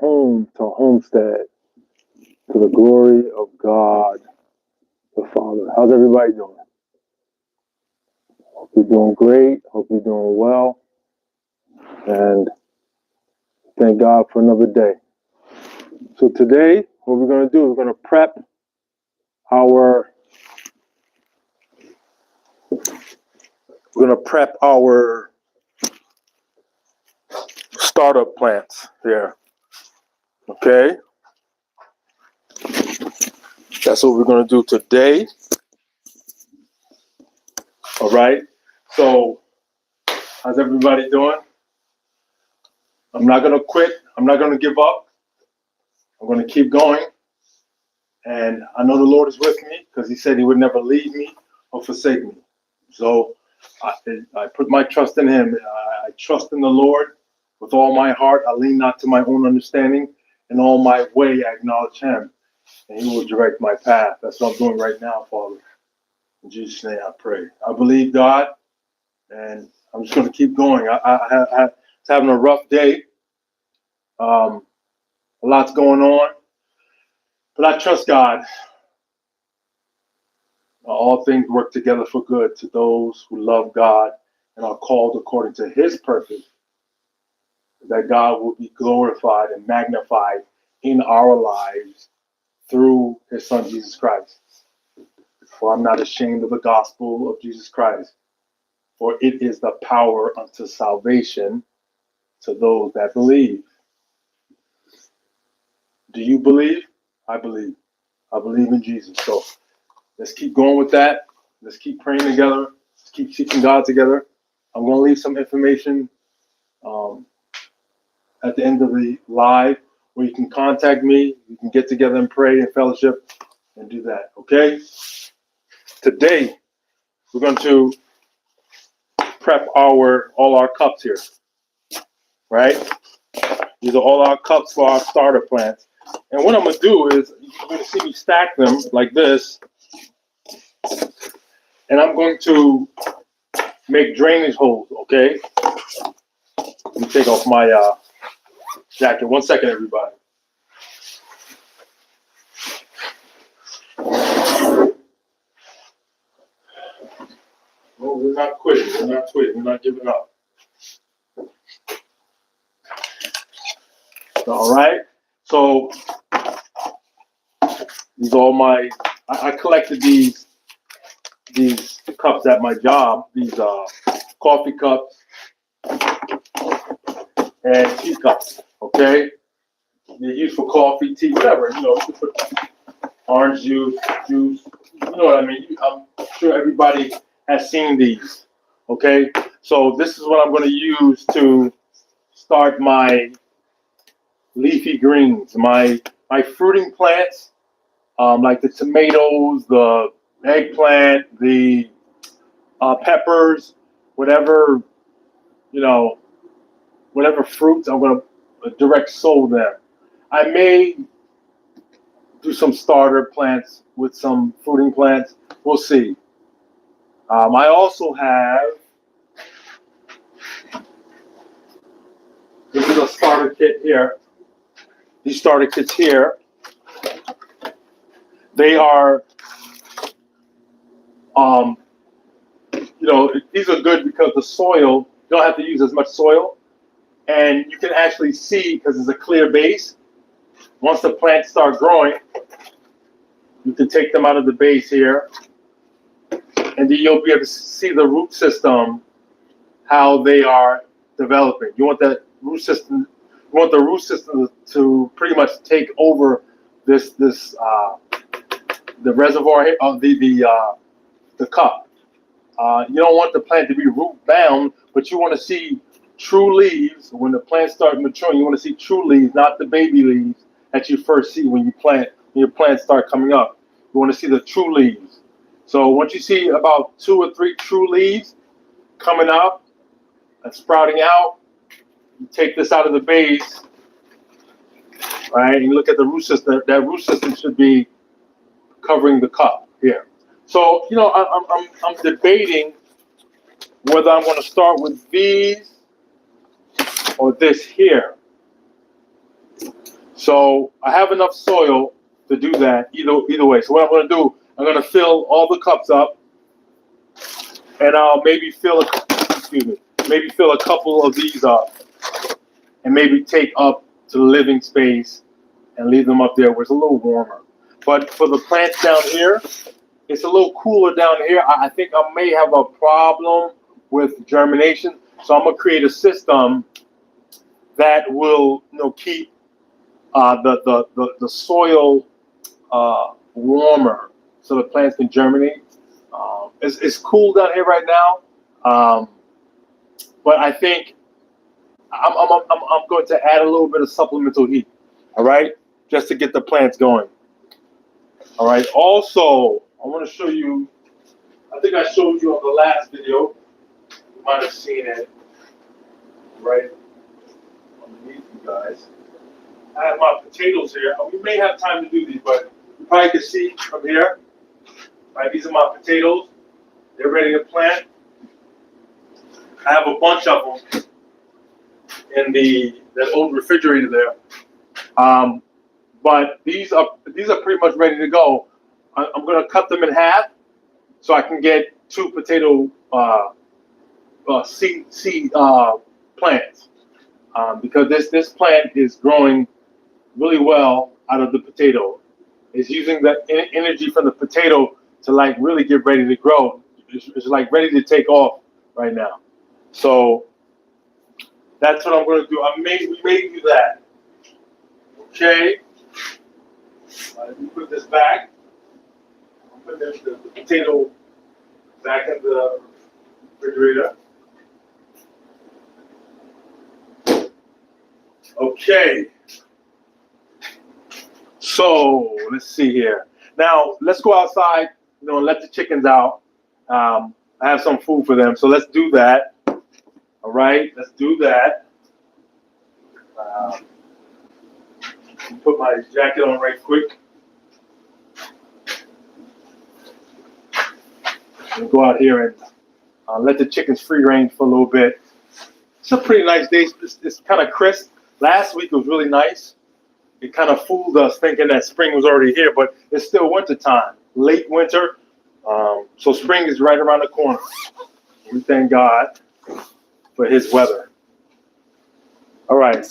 home to Homestead to the glory of God the Father. How's everybody doing? Hope you're doing great. Hope you're doing well. And thank God for another day. So today, what we're going to do is we're going to prep our startup plants here. Okay? That's what we're going to do today. All right? So, how's everybody doing? I'm not going to quit. I'm not going to give up. I'm going to keep going. And I know the Lord is with me because he said he would never leave me or forsake me. So I put my trust in him. I trust in the Lord with all my heart. I lean not to my own understanding. In all my way, I acknowledge him. And he will direct my path. That's what I'm doing right now, Father. In Jesus' name, I pray. I believe God, and I'm just going to keep going. I was having a rough day. A lot's going on. But I trust God. All things work together for good to those who love God and are called according to his purpose, that God will be glorified and magnified in our lives through his son, Jesus Christ. For I'm not ashamed of the gospel of Jesus Christ, for it is the power unto salvation to those that believe. Do you believe? I believe. I believe in Jesus. So let's keep going with that. Let's keep praying together. Let's keep seeking God together. I'm going to leave some information at the end of the live where you can contact me. You can get together and pray and fellowship and do that. Okay? Today, we're going to prep all our cups here. Right? These are all our cups for our starter plants. And what I'm going to do is, you're going to see me stack them like this. And I'm going to make drainage holes, okay? Let me take off my jacket. 1 second, everybody. No, we're not quitting. We're not quitting. We're not giving up. All right. So these are all I collected these cups at my job. These coffee cups and tea cups. Okay. They're used for coffee, tea, whatever. You can put orange juice. You know what I mean? I'm sure everybody has seen these. Okay. So this is what I'm going to use to start my leafy greens, my fruiting plants, like the tomatoes, the eggplant, the peppers, whatever whatever fruits. I'm going to direct sow them. I may do some starter plants with some fruiting plants. We'll see. I also have, this is a starter kit here. These starter kits here, they are, these are good because the soil, you don't have to use as much soil. And you can actually see, because it's a clear base, once the plants start growing, you can take them out of the base here. And then you'll be able to see the root system, how they are developing. You want the root system to pretty much take over the reservoir of the cup. You don't want the plant to be root bound, but you want to see true leaves. When the plants start maturing, you want to see true leaves, not the baby leaves that you first see when your plants start coming up. You want to see the true leaves. So once you see about 2 or 3 true leaves coming up and sprouting out, you take this out of the base, right? And you look at the root system. That root system should be covering the cup here. So I'm debating whether I'm going to start with these or this here. So I have enough soil to do that either way. So what I'm going to do, I'm going to fill all the cups up, and I'll maybe maybe fill a couple of these up, and maybe take up to the living space and leave them up there where it's a little warmer. But for the plants down here, it's a little cooler down here. I think I may have a problem with germination, so I'm gonna create a system that will, keep the soil warmer so the plants can germinate. It's cool down here right now, but I think I'm going to add a little bit of supplemental heat. All right, just to get the plants going. All right. Also, I want to show you. I think I showed you on the last video. You might have seen it right underneath you guys. I have my potatoes here. We may have time to do these, but you probably can see from here. Right, these are my potatoes. They're ready to plant. I have a bunch of them in that old refrigerator there. But these are pretty much ready to go. I'm going to cut them in half so I can get 2 potato seed plants, because this plant is growing really well out of the potato. It's using the energy from the potato to like really get ready to grow. It's like ready to take off right now. So that's what I'm going to do. We may do that. Okay. Let me put this back. I'll put the potato back in the refrigerator. Okay. So let's see here. Now let's go outside, and let the chickens out. I have some food for them, so let's do that. All right, let's do that. Put my jacket on right quick. And go out here and let the chickens free range for a little bit. It's a pretty nice day. It's kind of crisp. Last week was really nice. It kind of fooled us thinking that spring was already here, but it's still winter time, late winter. So spring is right around the corner. We thank God for his weather. All right,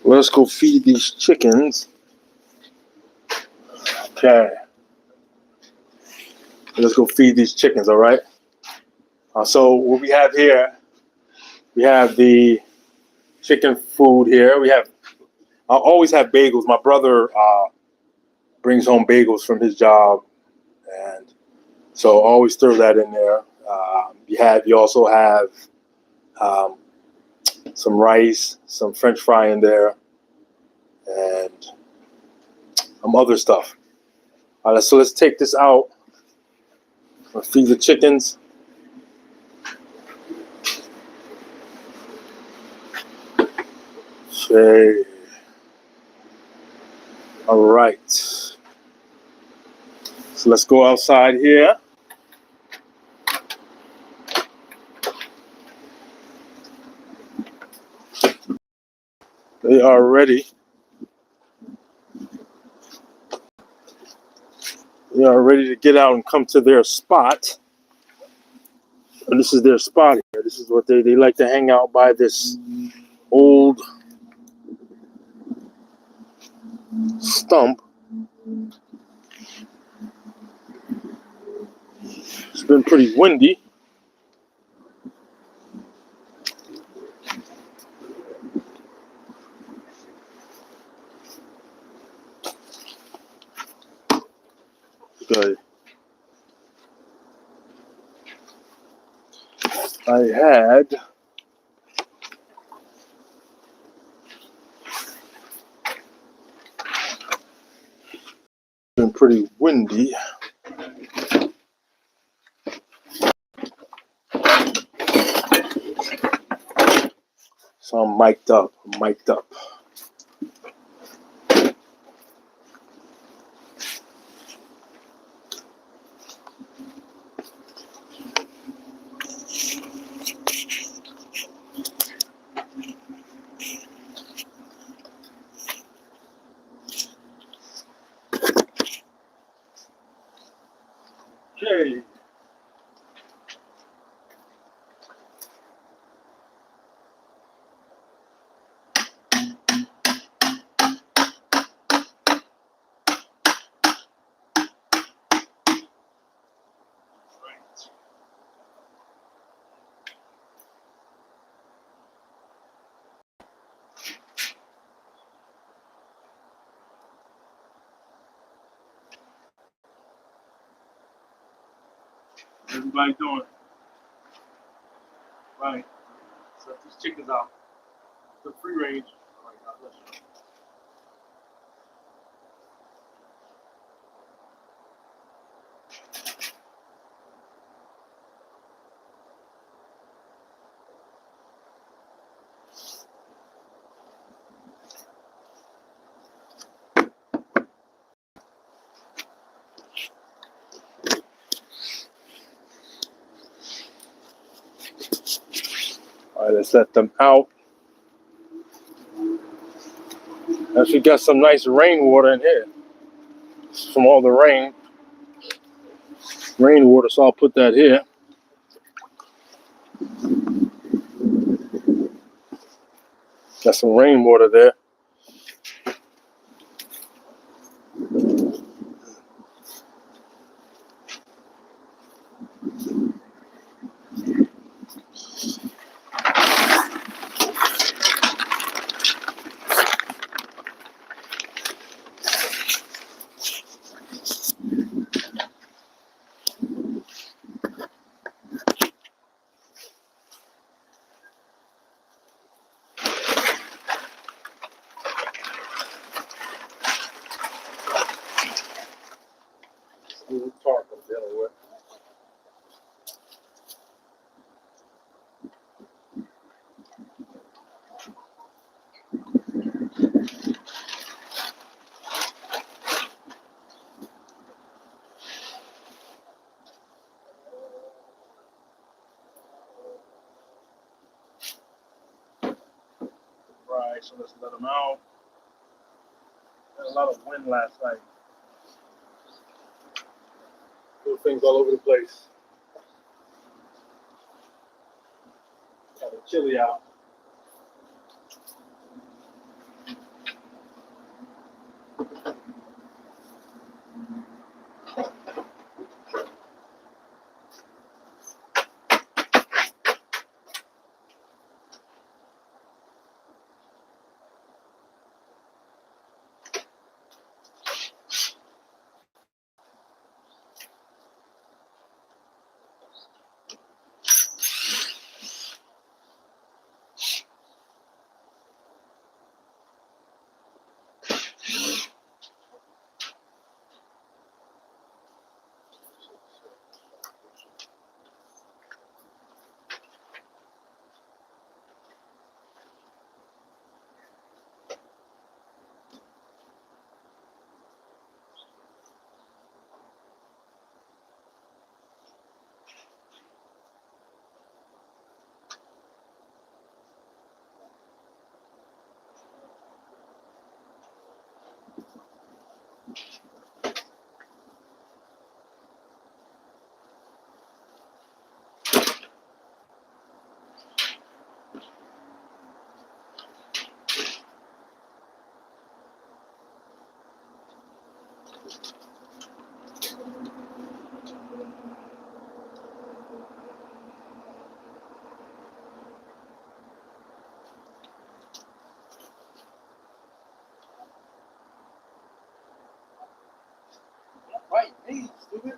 let's go feed these chickens. Okay. Let's go feed these chickens, all right? So what we have here, we have the chicken food here. I always have bagels. My brother brings home bagels from his job, and so I always throw that in there. You also have some rice, some French fry in there, and some other stuff. All right, so let's take this out. I'll feed the chickens. Okay. All right. So let's go outside here. They are ready. They are ready to get out and come to their spot. And this is their spot here. This is what they like to hang out by, this old stump. It's been pretty windy. Good. I had been pretty windy. So I'm mic'd up. Everybody doing? Right. Set these chickens out. The free range. All right, God bless you. All right, let's let them out. Actually got some nice rainwater in here from all the rainwater, so I'll put that here. Got some rainwater there. Little tarp I'm dealing with. Right, so let's let them out. Had a lot of wind last night. Little things all over the place. Got it chilly out. Right, hey, stupid.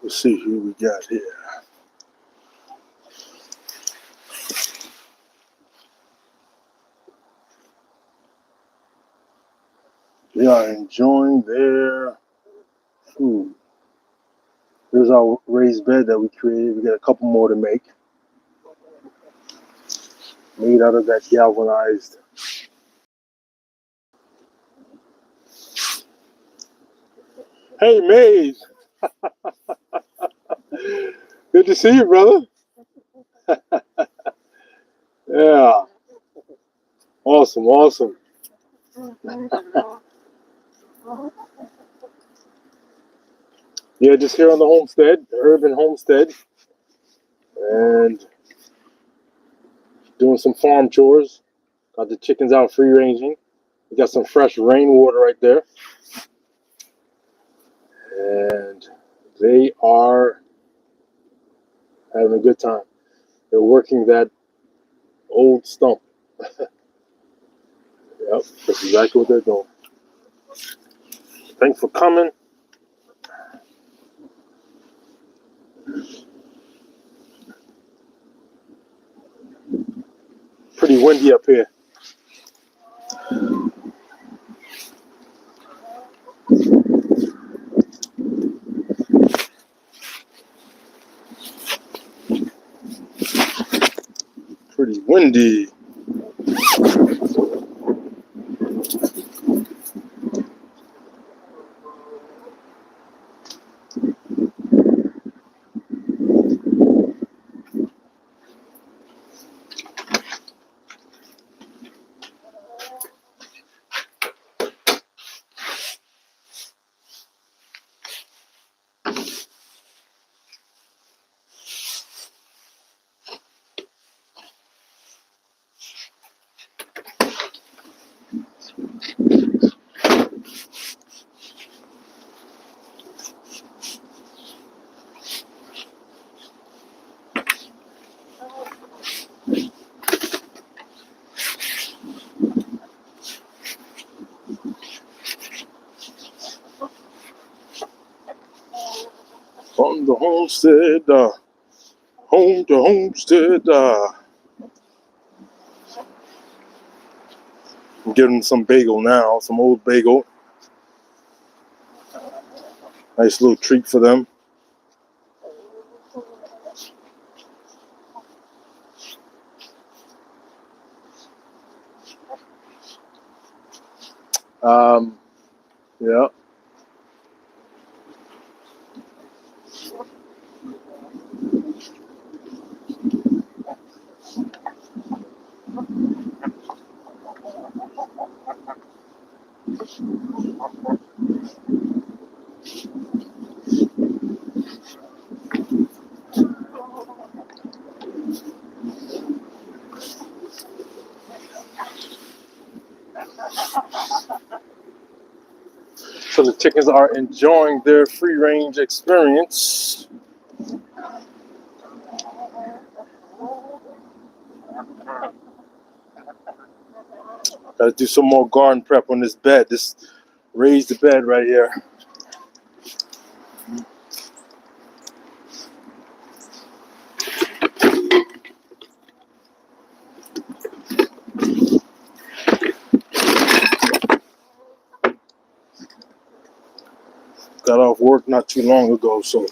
Let's see who we got here. They are enjoying their food. There's our raised bed that we created. We got a couple more to make. Made out of that galvanized. Hey, Maze. Good to see you, brother. Yeah. Awesome, awesome. Yeah, just here on the homestead, the urban homestead. And doing some farm chores. Got the chickens out free ranging. We got some fresh rainwater right there. And they are having a good time. They're working that old stump. Yep, that's exactly what they're doing. Thanks for coming. Pretty windy up here. Pretty windy. From the homestead, home to homestead. I'm giving them some bagel now, some old bagel. Nice little treat for them. Yeah. So The chickens are enjoying their free range experience. Gotta do some more garden prep on this bed. This raised bed right here. Got off work not too long ago, so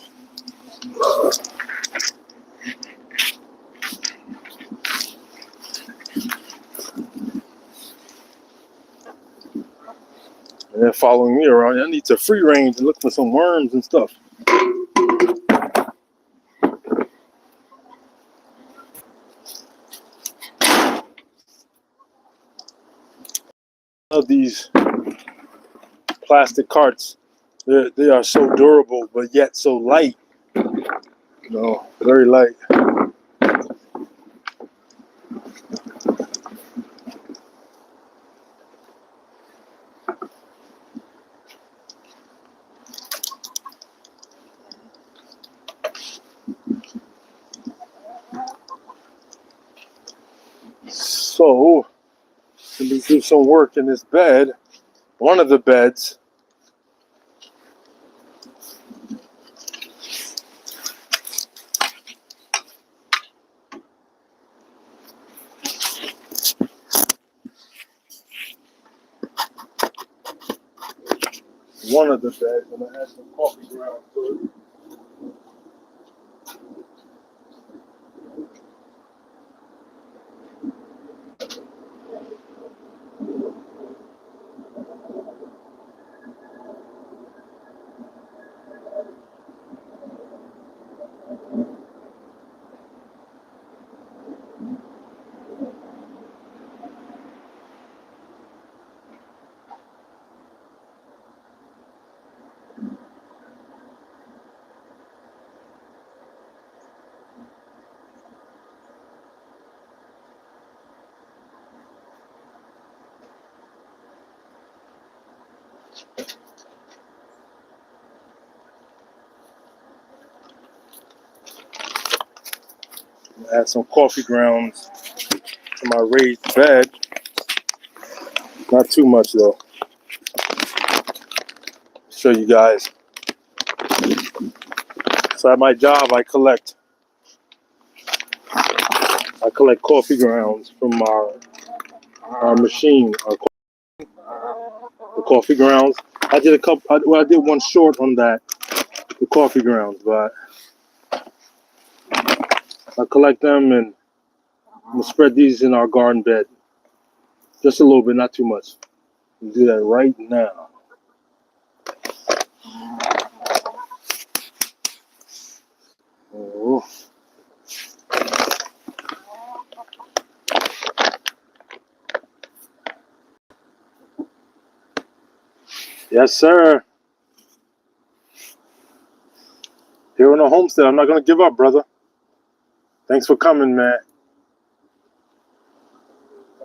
and they're following me around. I need to free range and look for some worms and stuff. Of these plastic carts, they are so durable, but yet so light. No, very light. So, let me do some work in this bed. One of the beds. One of the beds, and I had some coffee grounds to it. Add some coffee grounds to my raised bed. Not too much though. Show you guys. So at my job, I collect coffee grounds from our machine. The coffee grounds. I did I did one short on that, the coffee grounds, but I collect them and I'm gonna spread these in our garden bed. Just a little bit, not too much. We'll do that right now. Oh. Yes, sir. Here on the homestead, I'm not gonna give up, brother. Thanks for coming, man.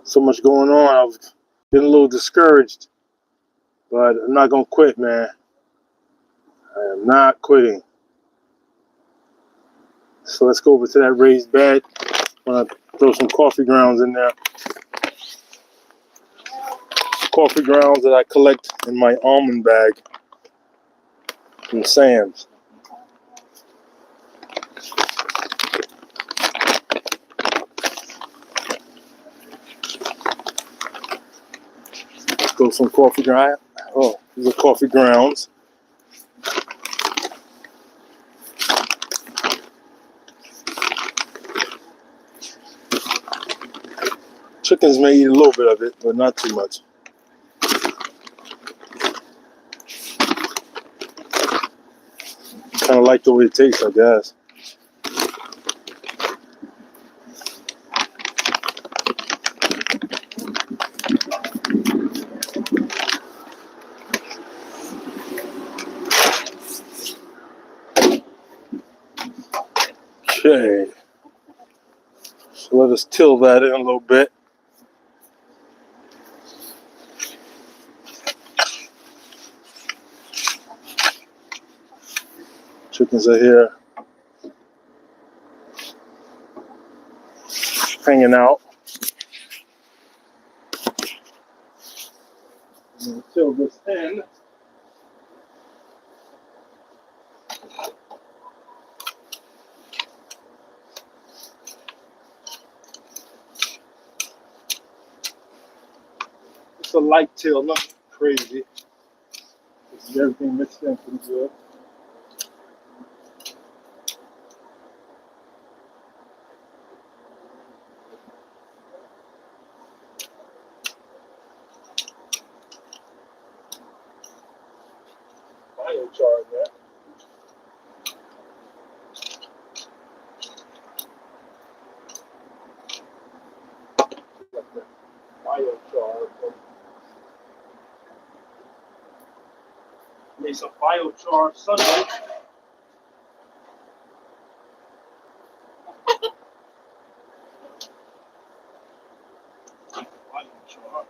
So much going on. I was getting a little discouraged, but I'm not gonna quit, man. I am not quitting. So let's go over to that raised bed. I'm gonna throw some coffee grounds in there. Coffee grounds that I collect in my almond bag from Sam's. Throw some coffee grounds. Oh, these are coffee grounds. Chickens may eat a little bit of it, but not too much. Kind of like the way it tastes, I guess. Okay. So let us till that in a little bit. Chickens are here, hanging out. Until this end. It's a light tail, nothing crazy. This is everything mixed in pretty good. Biochar there. Biochar. Made some biochar Sunday. Biochar.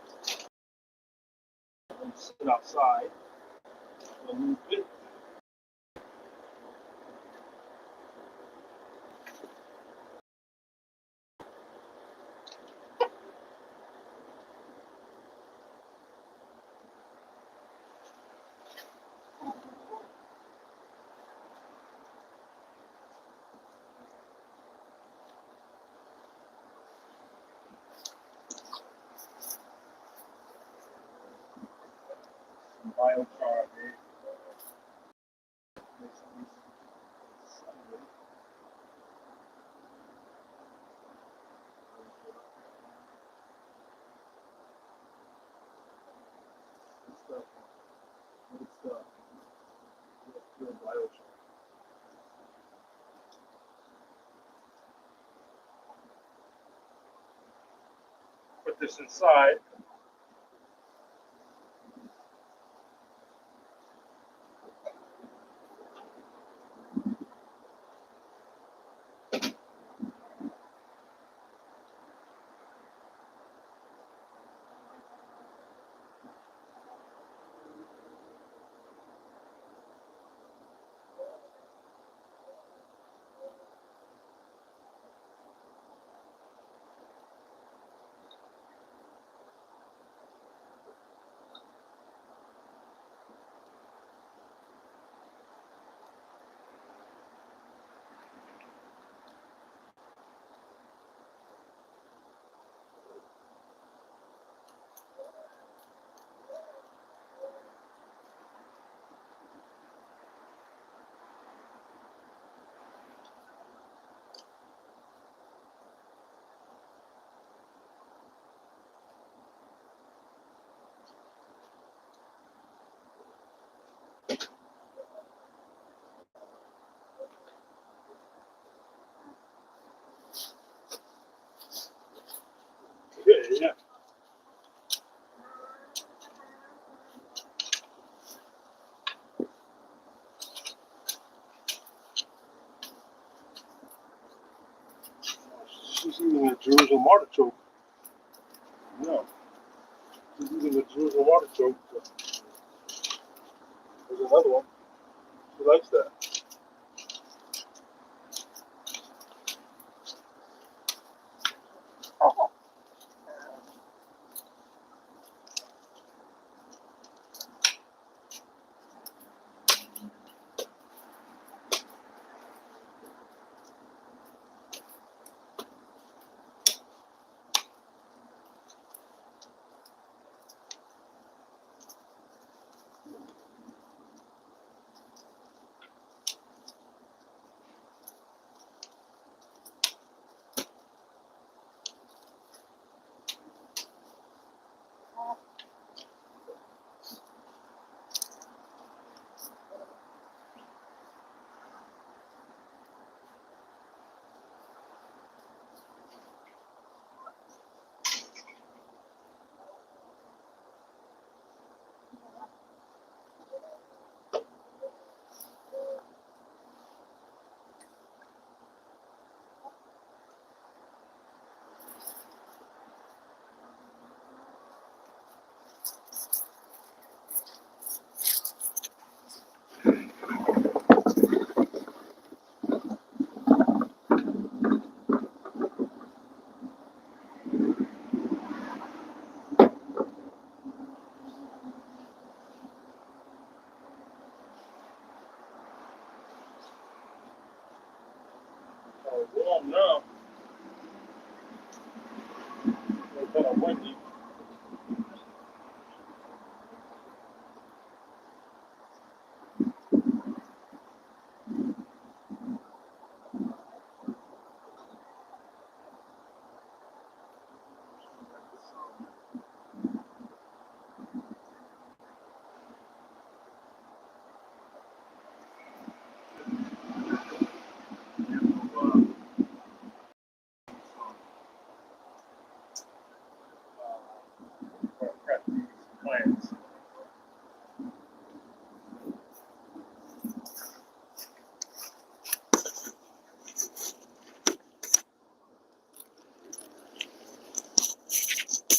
And sit outside a little bit. Biochar. Put this inside. Yeah. She's eating a Jerusalem artichoke. No. She's eating a Jerusalem artichoke. There's another one. She likes that. now. It's kind of windy. Plants.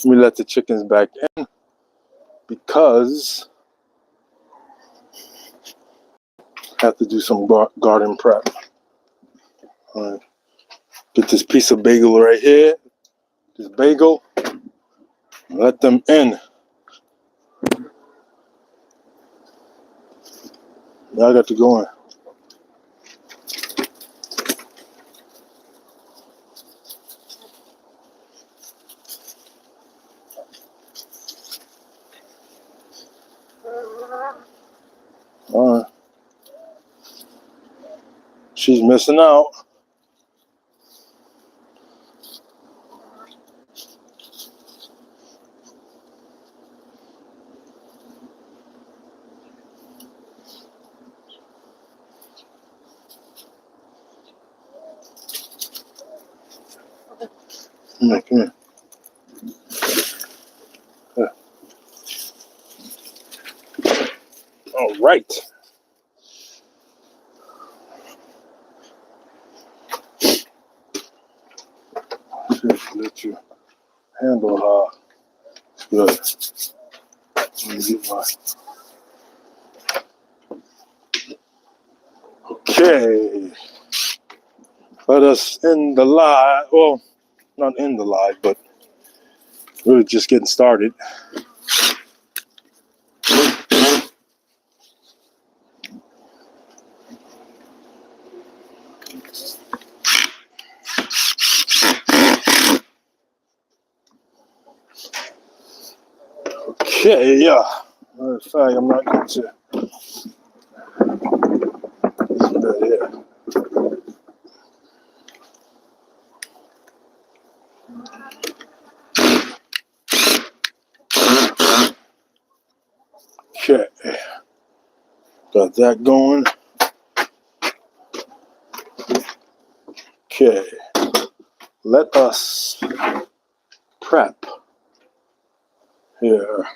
Let me let the chickens back in because I have to do some garden prep. All right. Get this piece of bagel right here. This bagel. Let them in. Now I got to go in. All right. She's missing out. Come here, come here. Yeah. All right. Just let you handle her. Good. Let me get my. Okay. Let us end the live. Well, not end the live, but we're just getting started. Okay, yeah. Matter of fact, I'm not going to. Yeah. Okay. Got that going. Okay. Let us prep here.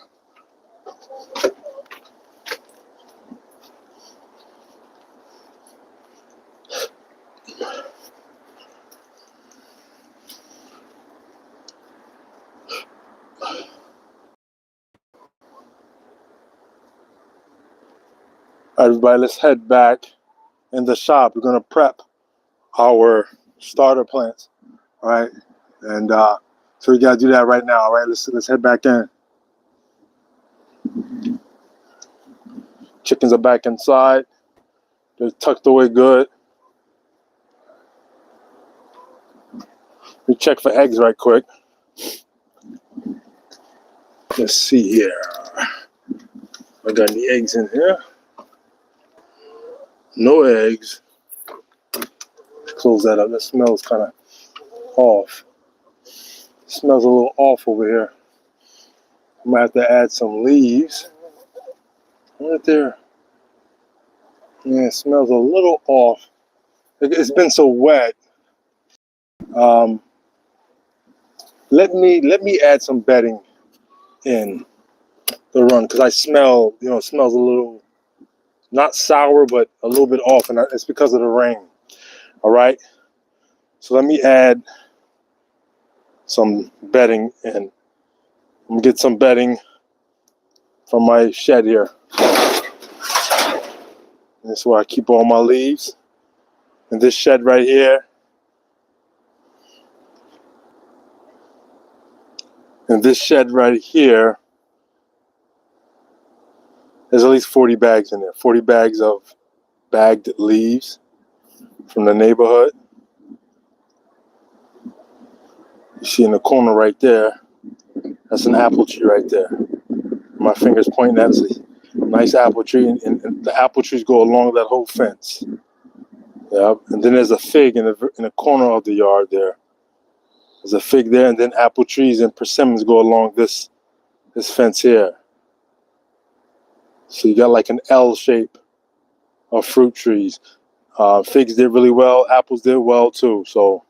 Everybody, let's head back in the shop. We're gonna prep our starter plants, all right? And so we gotta do that right now, all right? Let's head back in. Chickens are back inside. They're tucked away good. We check for eggs right quick. Let's see here. I got any eggs in here? No eggs. Close that up. That smells kind of off. It smells a little off over here. I might have to add some leaves. Right there. Yeah, it smells a little off. It's been so wet. Let me add some bedding in the run because I smell, it smells a little not sour, but a little bit off, and it's because of the rain. All right. So let me add some bedding in. I'm gonna get some bedding from my shed here. That's where I keep all my leaves. And this shed right here. And this shed right here. There's at least 40 bags in there. 40 bags of bagged leaves from the neighborhood. You see in the corner right there, that's an apple tree right there. My finger's pointing at a nice apple tree, and the apple trees go along that whole fence. Yeah, and then there's a fig in the corner of the yard there. There's a fig there, and then apple trees and persimmons go along this fence here. So you got like an L shape of fruit trees. Figs did really well. Apples did well too. So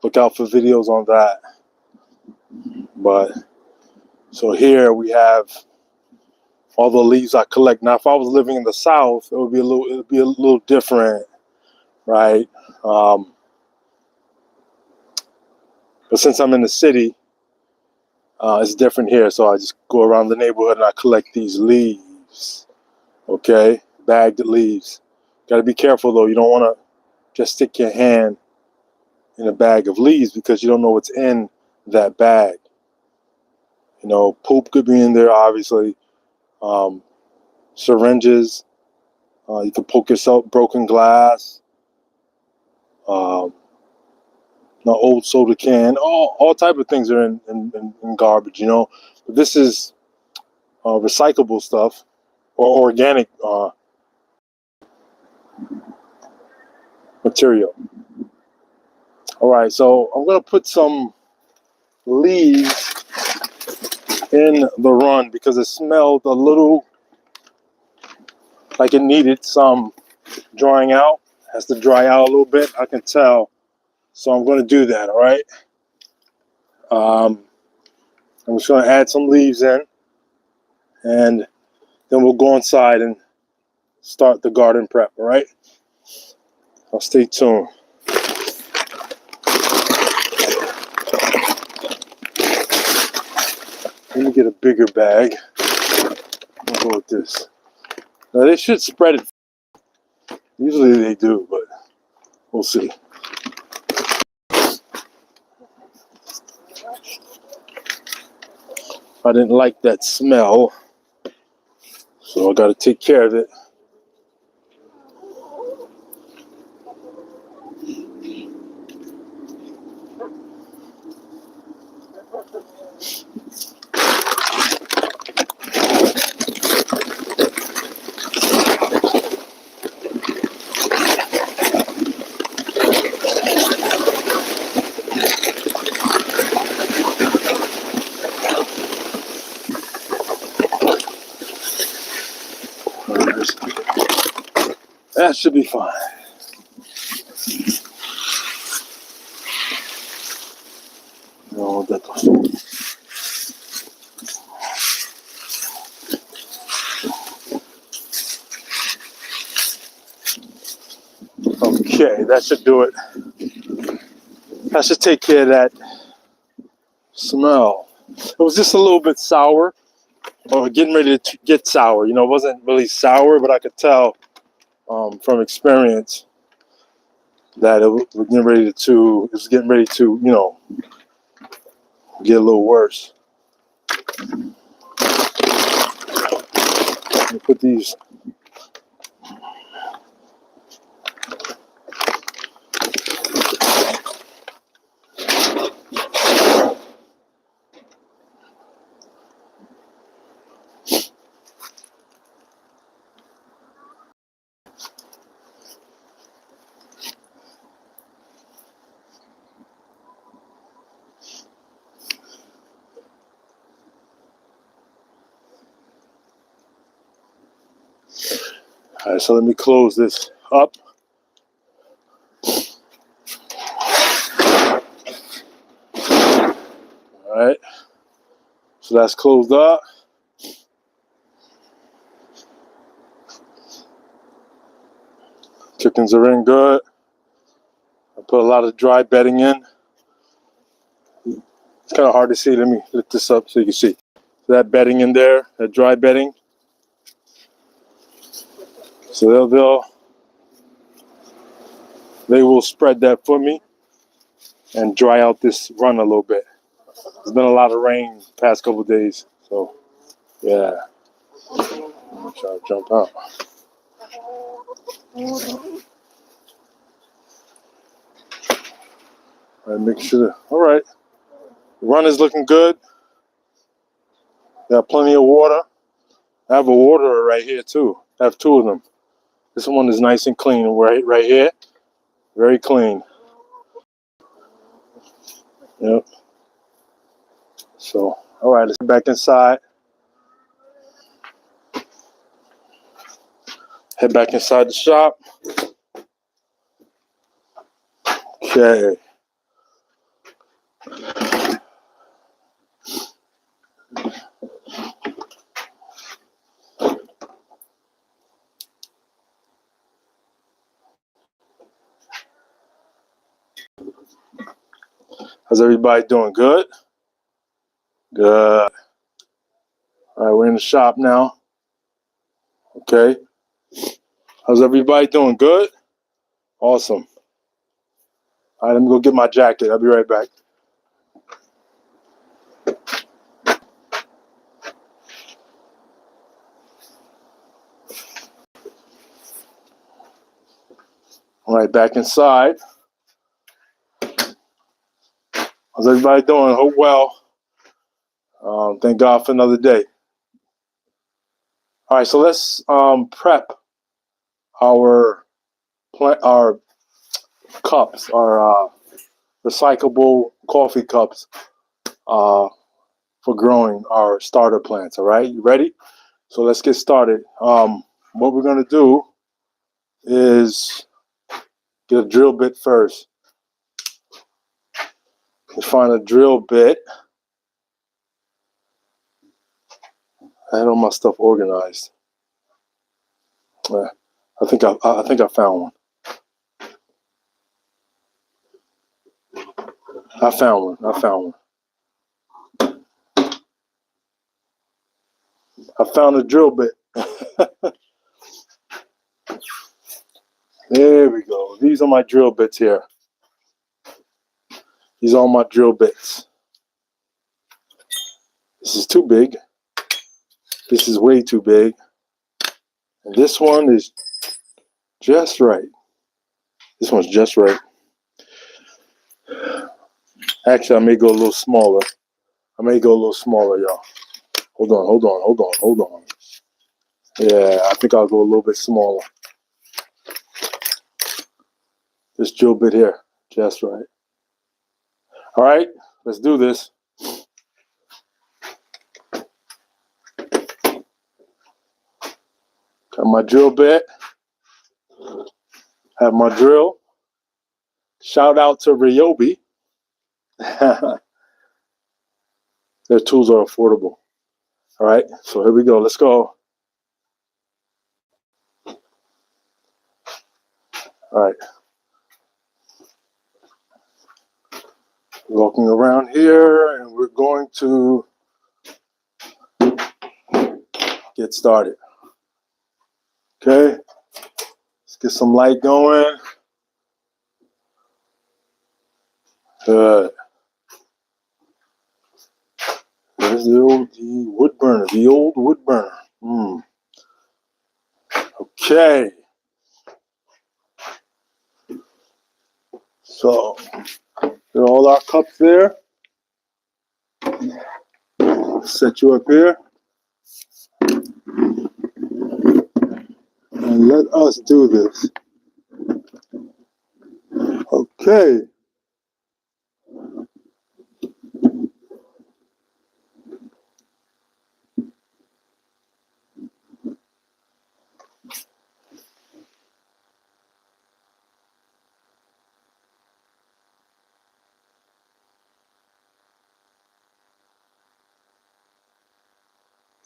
look out for videos on that. But so here we have all the leaves I collect. Now, if I was living in the South, it would be a little different, right? But since I'm in the city, it's different here. So I just go around the neighborhood and I collect these leaves. Okay, bagged leaves. Got to be careful though. You don't want to just stick your hand in a bag of leaves because you don't know what's in that bag. You know, poop could be in there, obviously. Syringes. You can poke yourself, broken glass. Old soda can. All type of things are in garbage, you know. But this is recyclable stuff or organic material. All right, so I'm going to put some leaves in the run because it smelled a little like it needed some drying out. It has to dry out a little bit, I can tell. So I'm going to do that, all right? I'm just going to add some leaves in, and then we'll go inside and start the garden prep, all right? I'll stay tuned. Let me get a bigger bag. I'll go with this. Now they should spread it. Usually they do, but we'll see. I didn't like that smell, so I got to take care of it. That should be fine. No, that doesn't. Okay, that should do it. That should take care of that smell. It was just a little bit sour, or getting ready to get sour. You know, it wasn't really sour, but I could tell from experience that it was getting ready to, you know, get a little worse. Let me put these. All right, so let me close this up. All right, so that's closed up. Chickens are in good. I put a lot of dry bedding in. It's kind of hard to see. Let me lift this up so you can see. So that bedding in there, that dry bedding. So they will spread that for me and dry out this run a little bit. There's been a lot of rain the past couple of days, so yeah. I'm gonna try to jump out. All right, make sure. All right, The run is looking good. Got plenty of water. I have a waterer right here too. I have two of them. This one is nice and clean right here. Very clean. Yep. So, all right, let's get back inside. Head back inside the shop. Okay. How's everybody doing? Good? Good. All right, we're in the shop now. Okay. How's everybody doing? Good? Awesome. All right, let me go get my jacket. I'll be right back. All right, back inside. How's everybody doing? Hope well. Thank God for another day. All right, so let's prep our cups, our recyclable coffee cups for growing our starter plants. All right, you ready? So let's get started. What we're gonna do is get a drill bit first. Let's find a drill bit. I had all my stuff organized. I think I found one. I found one. I found a drill bit. There we go. These are my drill bits here. These are all my drill bits. This is too big. This is way too big. And this one is just right. This one's just right. Actually, I may go a little smaller. Y'all. Hold on. Yeah, I think I'll go a little bit smaller. This drill bit here, just right. All right, let's do this. Got my drill bit. Have my drill. Shout out to Ryobi. Their tools are affordable. All right, so here we go. Let's go. All right. Walking around here, and we're going to get started. Okay. Let's get some light going. Good. There's the old wood burner, Okay. So, there are all our cups there. Set you up here. And let us do this. Okay.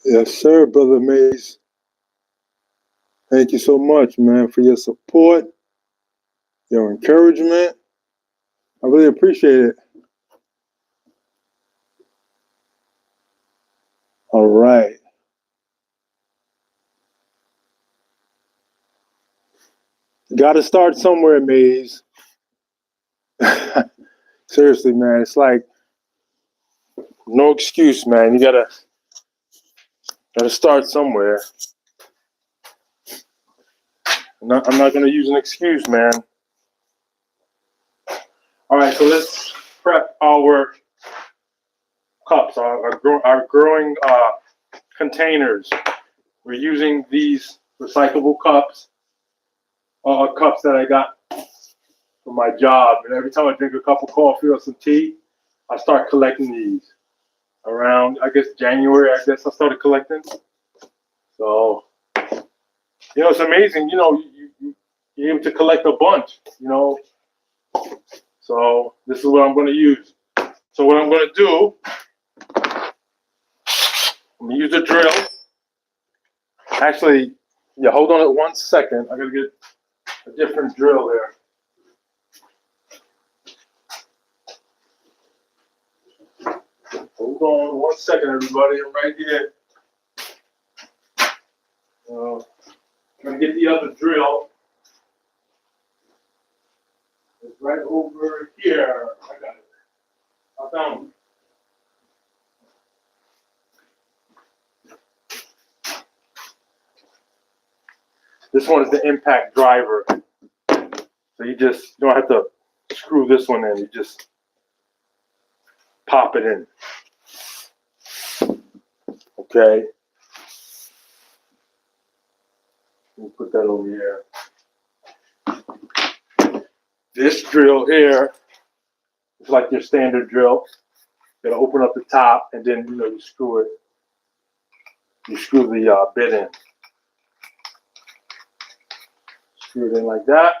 Yes, sir, Brother Mays. Thank you so much, man, for your support, your encouragement. I really appreciate it. All right. Got to start somewhere, Mays. Seriously, man, it's like no excuse, man. You gotta start somewhere. I'm not gonna use an excuse, man. All right, so let's prep our cups, our growing containers. We're using these recyclable cups, cups that I got for my job. And every time I drink a cup of coffee or some tea, I start collecting these. Around, I guess, January, I started collecting. So, it's amazing. You're able to collect a bunch, So this is what I'm going to use. So what I'm going to do, I'm going to use a drill. Actually, yeah, hold on 1 second. I got to get a different drill there. Hold on 1 second, everybody. I'm right here. I'm going to get the other drill. It's right over here. I got it. I found it. This one is the impact driver. So you don't have to screw this one in. You just pop it in. Okay. We'll put that over here. This drill here is like your standard drill. You gotta open up the top and then you screw it. You screw the bit in. Screw it in like that.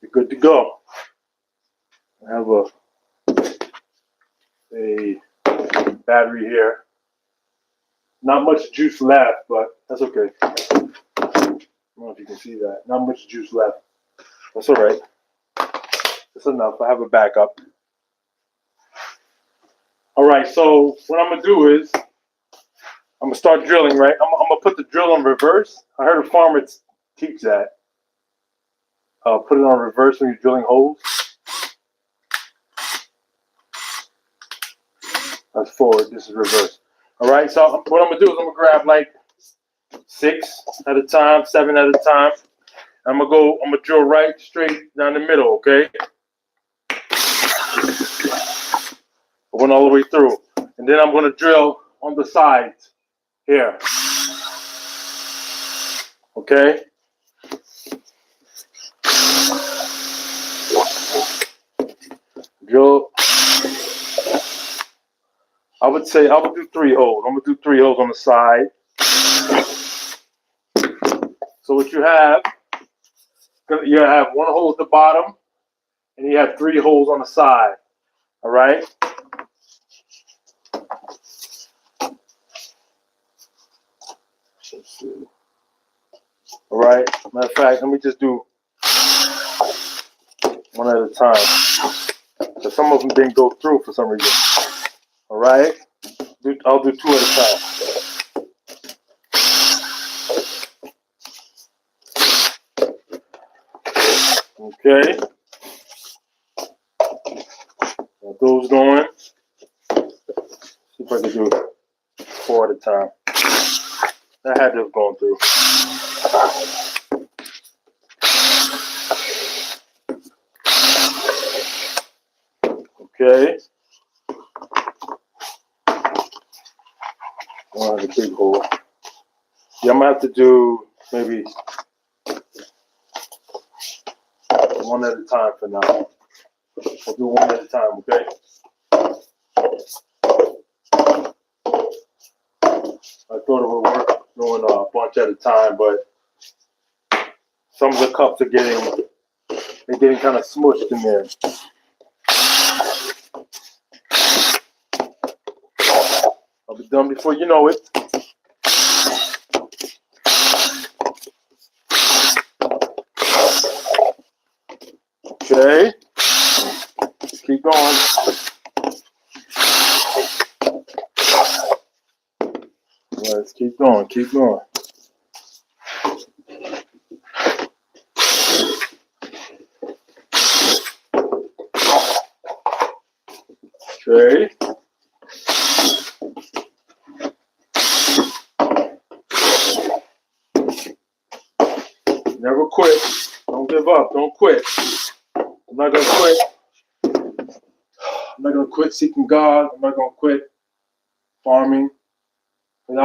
You're good to go. I have a battery here. Not much juice left, but that's okay. I don't know if you can see that. Not much juice left. That's all right. That's enough. I have a backup. All right, so what I'm going to do is I'm going to start drilling, right? I'm going to put the drill in reverse. I heard a farmer teach that. Put it on reverse when you're drilling holes. That's forward. This is reverse. All right, so what I'm going to do is I'm going to grab like 6 at a time, 7 at a time. I'm going to drill right straight down the middle, okay? I went all the way through. And then I'm going to drill on the sides here. Okay? Drill. I would say I would do 3 holes. I'm going to do 3 holes on the side. So what you have 1 hole at the bottom, and you have 3 holes on the side. All right? Let's see. All right? Matter of fact, let me just do 1 at a time. So some of them didn't go through for some reason. All right? I'll do 2 at a time. Okay. Got those going. See if I can do 4 at a time. That had to have gone through. Okay. I'll have a big hole. Yeah, I'm gonna have to do maybe 1 at a time for now. I'll do 1 at a time, okay? I thought it would work doing a bunch at a time, but some of the cups are getting kind of smushed in there. I'll be done before you know it. Okay. Keep going. Let's keep going. Keep going. Okay. Never quit. Don't give up. Don't quit. I'm not going to quit not gonna quit seeking God. I'm not gonna quit farming. And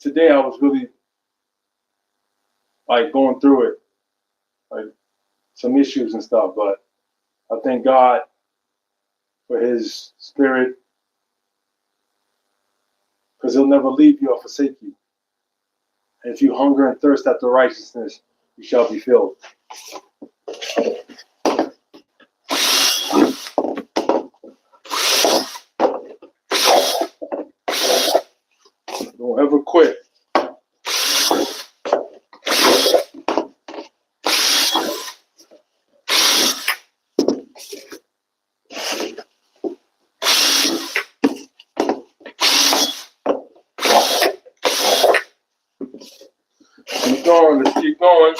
today I was really like going through it, like some issues and stuff. But I thank God for His Spirit, because He'll never leave you or forsake you. And if you hunger and thirst after righteousness, you shall be filled. Don't ever quit. Keep going. Let's keep going.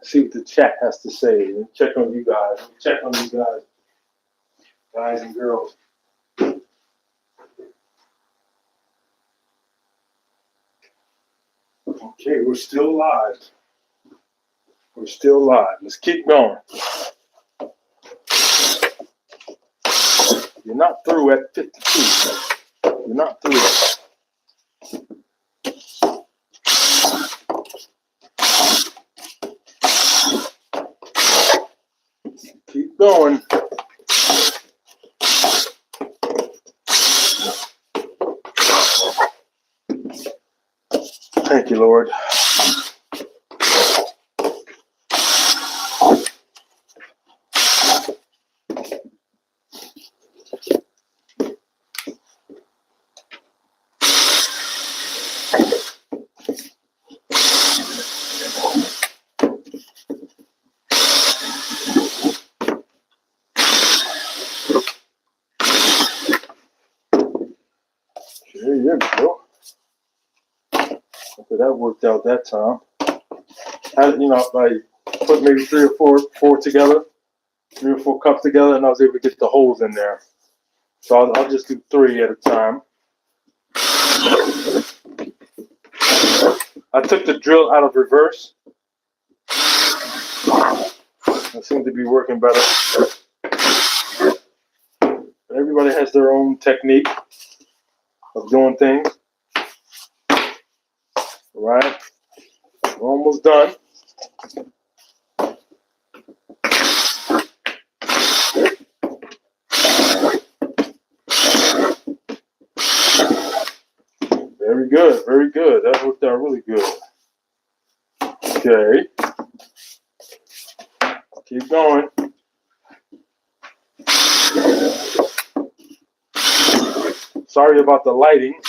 See what the chat has to say. Check on you guys. Check on you guys and girls. Okay, we're still live. We're still live. Let's keep going. You're not through at 52. You're not through. Keep going. Thank you, Lord. There you go. Okay, that worked out that time. I put maybe three or four together, 3 or 4 cups together, and I was able to get the holes in there. So I'll just do 3 at a time. I took the drill out of reverse. It seems to be working better. But everybody has their own technique of doing things. All right, we're almost done. Very good, very good. That worked out really good. Okay. Keep going. Sorry about the lighting.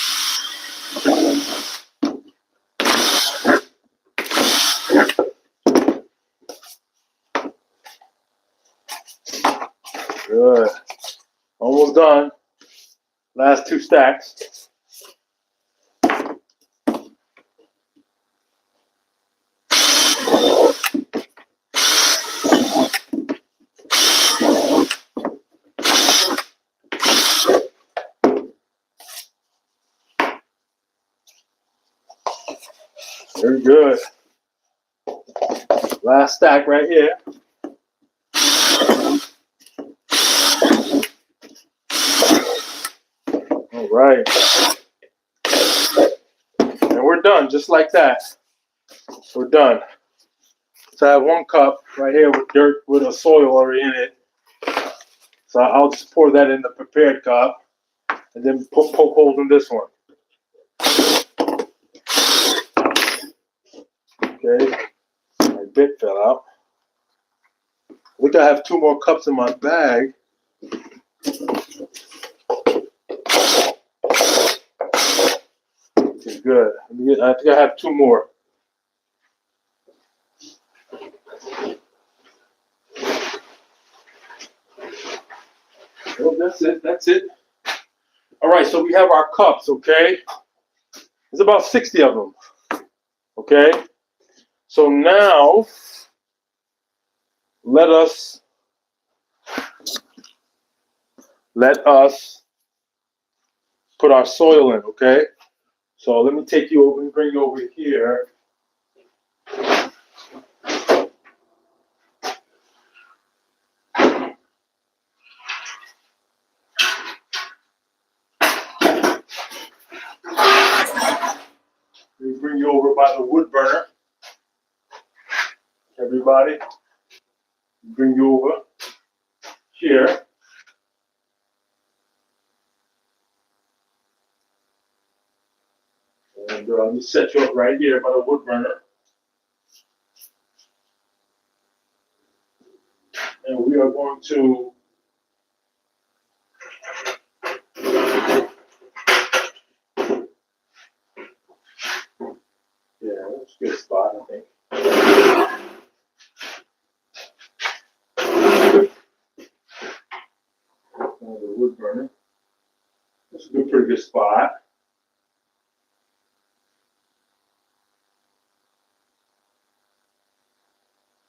Good. Almost done. Last 2 stacks. Very good. Last stack right here. All right. And we're done, just like that. We're done. So I have 1 cup right here with dirt with a soil already in it. So I'll just pour that in the prepared cup and then poke holes in this one. Okay. My bit fell out. I think I have 2 more cups in my bag. Okay, good. I think I have 2 more. Well, that's it. That's it. All right, so we have our cups, okay? There's about 60 of them, okay? So now, let us put our soil in, okay? So let me take you over and bring you over here. Let me bring you over by the wood burner. Everybody, bring you over here. And let me set you up right here by the wood burner. And we are going to that's a good spot, I think. The wood burner. That's a pretty good spot.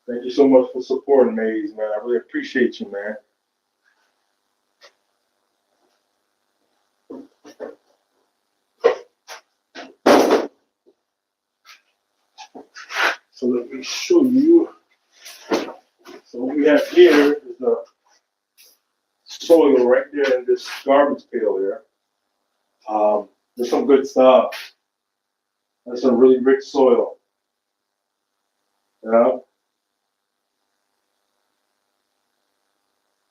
Thank you so much for supporting Maze, man. I really appreciate you, man. So let me show you. So what we have here is the soil right there in this garbage pail here. There's some good stuff. That's some really rich soil. Yeah.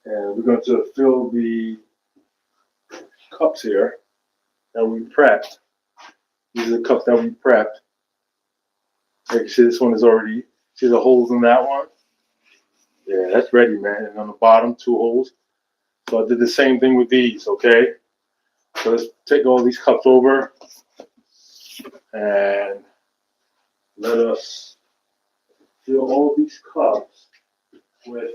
And we're going to fill the cups here that we prepped. These are the cups that we prepped. Like you see, this one is already, see the holes in that one? Yeah, that's ready, man. And on the bottom, 2 holes. So I did the same thing with these, okay? So let's take all these cups over and let us fill all these cups with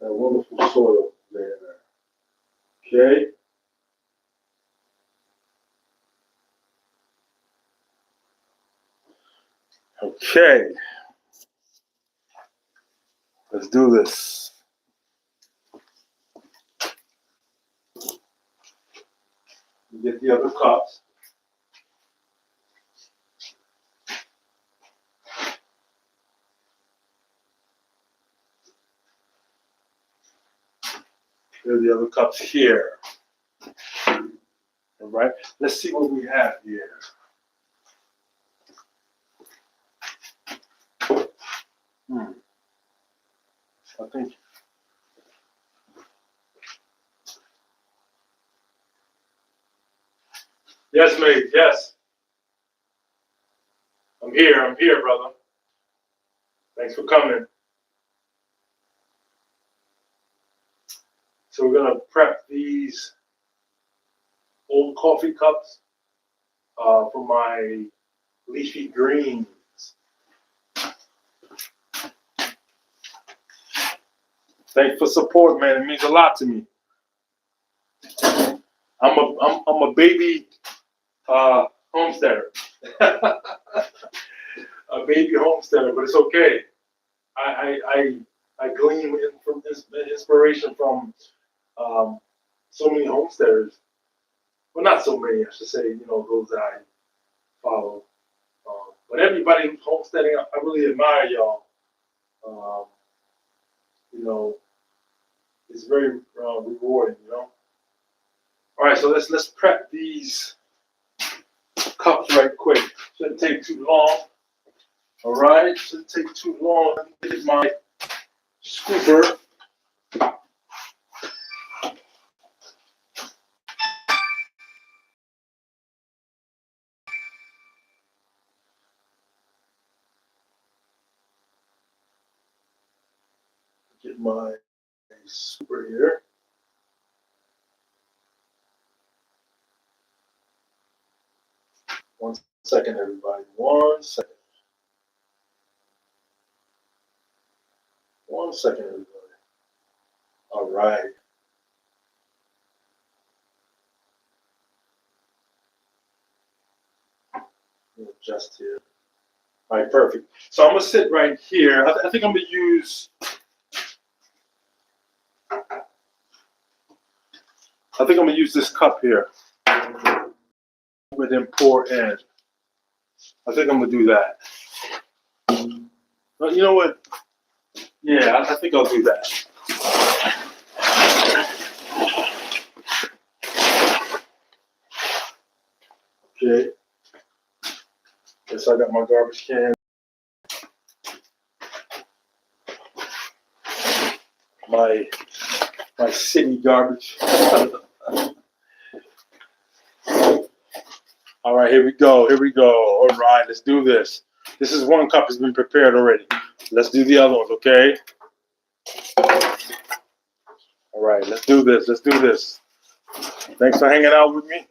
that wonderful soil there. Okay? Okay. Let's do this. Get the other cups. There are the other cups here. All right. Let's see what we have here. I think. Yes, mate. Yes. I'm here, brother. Thanks for coming. So we're gonna prep these old coffee cups for my leafy greens. Thanks for support, man. It means a lot to me. I'm a baby homesteader. A baby homesteader, but it's okay. I glean from inspiration from so many homesteaders. Well, not so many, I should say. You know, those that I follow. But everybody who's homesteading, I really admire y'all. You know, it's very rewarding. You know. All right, so let's prep these cups right quick. Shouldn't take too long. All right, shouldn't take too long. Let me get my scooper. Get my scooper here. One second, everybody. 1 second. 1 second, everybody. All right. Adjust here. All right, perfect. So I'm gonna sit right here. I think I'm gonna use I think I'm gonna use this cup here. But then pour in. I think I'm gonna do that. But you know what? Yeah, I think I'll do that. Okay. Guess I got my garbage can. My city garbage. All right, here we go. Here we go. All right, let's do this. This is one cup has been prepared already. Let's do the other ones, okay? All right, let's do this. Let's do this. Thanks for hanging out with me.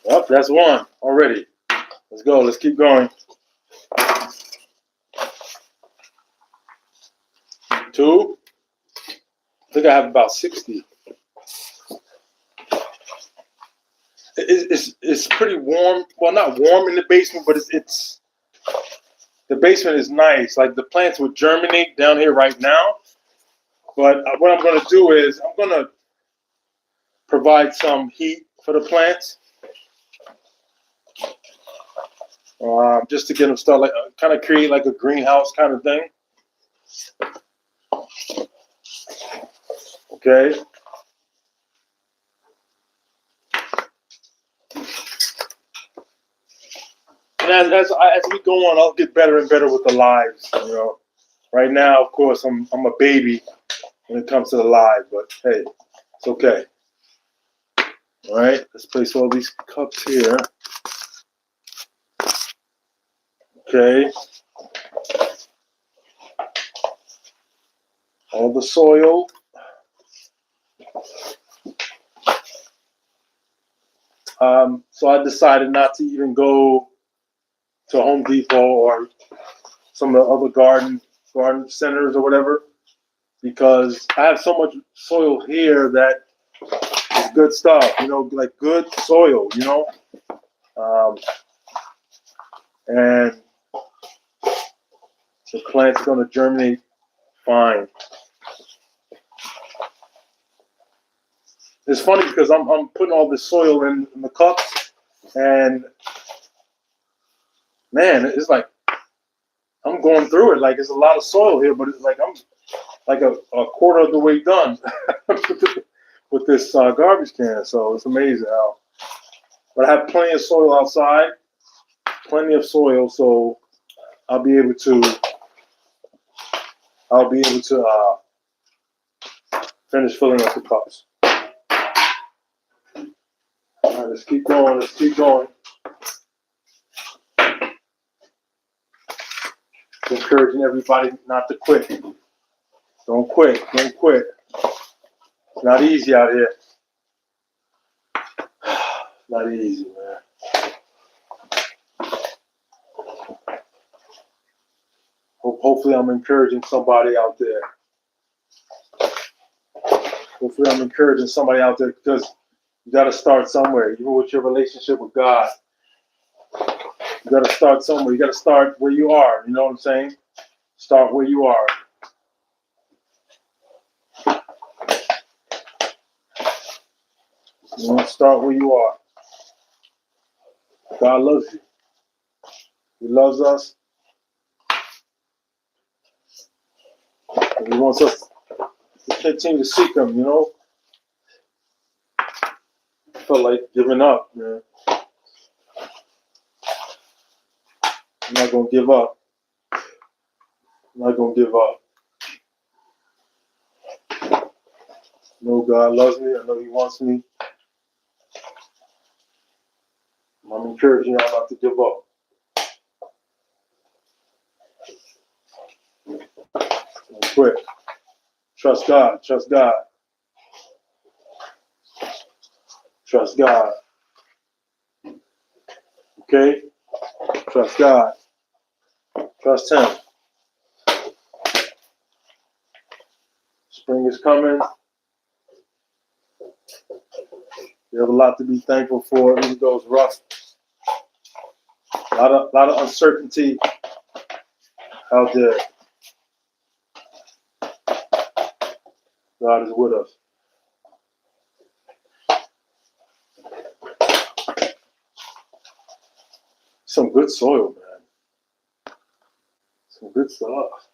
Well, that's one already. Let's go. Let's keep going. 2. I think I have about 60. It's pretty warm. Well, not warm in the basement, but it's the basement is nice. Like the plants would germinate down here right now. But what I'm going to do is I'm going to provide some heat for the plants, just to get them started, like kind of create like a greenhouse kind of thing. Okay. And as we go on, I'll get better and better with the lives. You know, right now, of course, I'm a baby when it comes to the live, but hey, it's okay. All right, let's place all these cups here. Okay. All the soil. So I decided not to even go to Home Depot or some of the other garden centers or whatever, because I have so much soil here that is good stuff, you know, like good soil, you know, and the plant's going to germinate fine. It's funny because I'm putting all this soil in the cups, and man, it's like I'm going through it. Like it's a lot of soil here, but it's like I'm like a quarter of the way done with this garbage can. So it's amazing how. But I have plenty of soil outside, plenty of soil, so I'll be able to finish filling up the cups. All right, let's keep going. Let's keep going. Encouraging everybody not to quit. Don't quit. Don't quit. It's not easy out here. Not easy, man. Hopefully I'm encouraging somebody out there. Hopefully I'm encouraging somebody out there, because you got to start somewhere, even with your relationship with God. You got to start somewhere. You got to start where you are. You know what I'm saying? Start where you are. You know, start where you are. God loves you. He loves us. And he wants us to continue to seek him, you know. I felt like giving up, man. I'm not going to give up. I'm not going to give up. I know God loves me. I know he wants me. I'm encouraging y'all not to give up. Don't quit. Trust God. Trust God. Trust God. Okay? Trust God. Trust him. Spring is coming. We have a lot to be thankful for, even though it's rough. A lot of uncertainty out there. God is with us. some good soil, man. Some good stuff.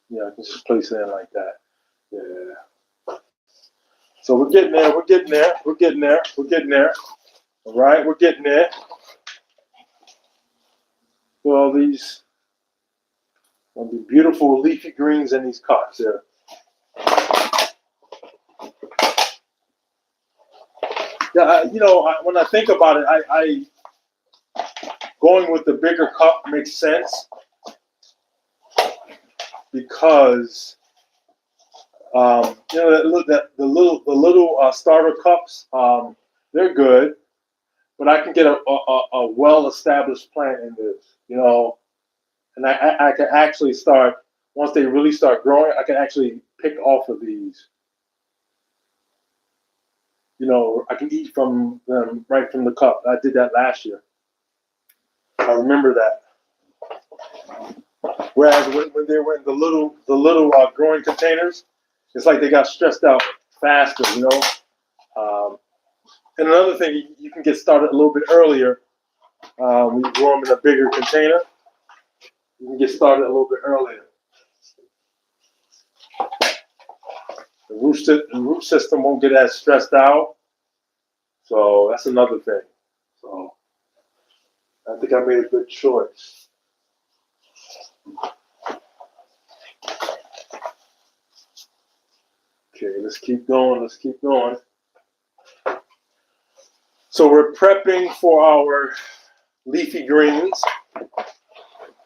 Yeah, I can just place it in like that. Yeah. So we're getting there. We're getting there. We're getting there. We're getting there. All right, we're getting there. All these beautiful leafy greens in these cups here. Yeah, when I think about it, I going with the bigger cup makes sense because the little starter cups, they're good, but I can get a well-established plant in this, and I can actually start once they really start growing. I can actually pick off of these. I can eat from them right from the cup. I did that last year. I remember that. Whereas when they were in the little growing containers, it's like they got stressed out faster, And another thing, you can get started a little bit earlier. When you grow them in a bigger container, you can get started a little bit earlier. The root system won't get as stressed out. So that's another thing. So I think I made a good choice. Okay, let's keep going. Let's keep going. So we're prepping for our leafy greens.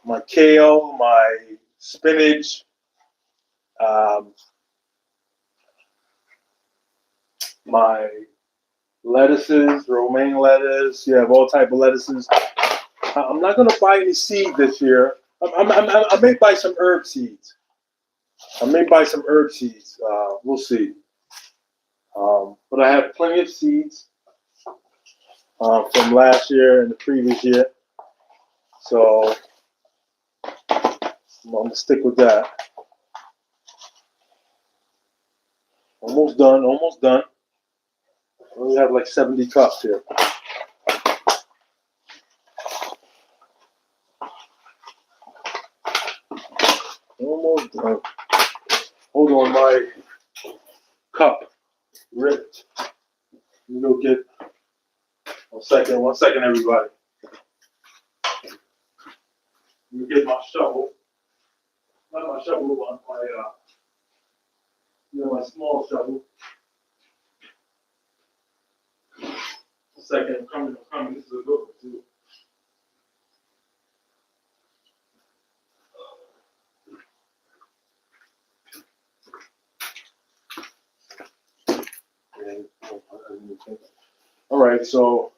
My kale, my spinach, my lettuces, romaine lettuce. You have all type of lettuces. I'm not going to buy any seed this year. I may buy some herb seeds. We'll see. But I have plenty of seeds from last year and the previous year. So I'm going to stick with that. Almost done. We have like 70 cups here. Almost done. Hold on, my cup ripped. Let me go get 1 second, everybody. Let me get my shovel. Not my shovel, but my small shovel. 1 second, I'm coming. This is a good one too. All right, so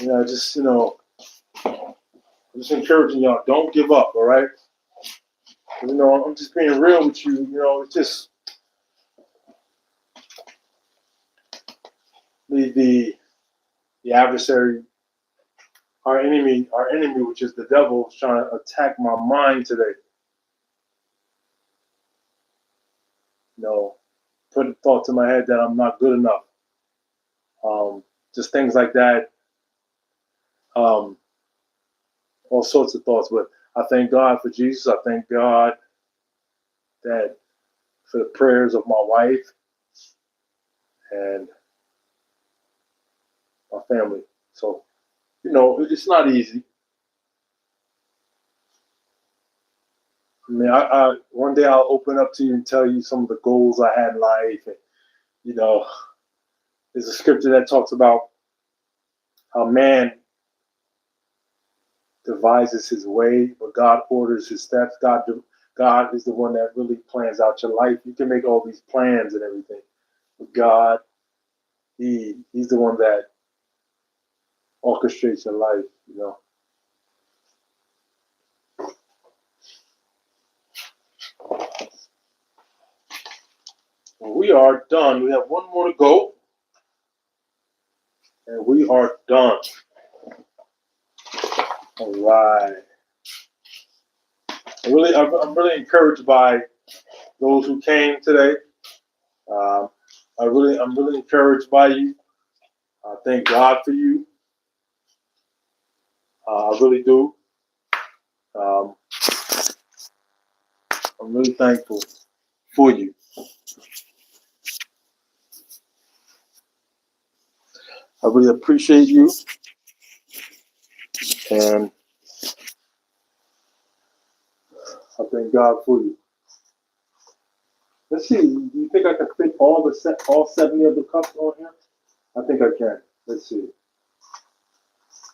I'm just encouraging y'all, don't give up, all right? I'm just being real with you. It's just the adversary, our enemy, which is the devil, is trying to attack my mind today. Put a thought to my head that I'm not good enough. Just things like that. All sorts of thoughts. But I thank God for Jesus. I thank God that for the prayers of my wife and my family. So, it's not easy. I mean, I one day I'll open up to you and tell you some of the goals I had in life. And, there's a scripture that talks about how man devises his way, but God orders his steps. God is the one that really plans out your life. You can make all these plans and everything, but God, He's the one that orchestrates your life. You know. Well, we are done. We have one more to go, and we are done. All right. I'm really encouraged by those who came today. Um, I'm really encouraged by you. I thank God for you. I really do. Um, I'm really thankful for you. I really appreciate you, and I thank God for you. Let's see. Do you think I can fit all 70 of the cups on here? I think I can. Let's see.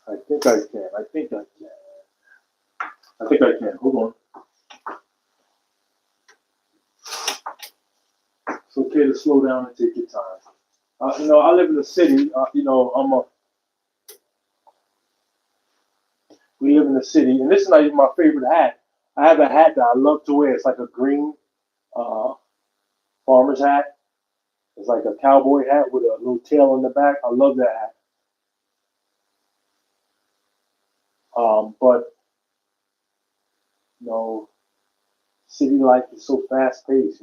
I think I can. I think I can. I think I can. Hold on. It's okay to slow down and take your time. I live in the city. We live in the city, and this is not even my favorite hat. I have a hat that I love to wear. It's like a green uh, farmer's hat. It's like a cowboy hat with a little tail in the back. I love that hat. But you know, city life is so fast paced.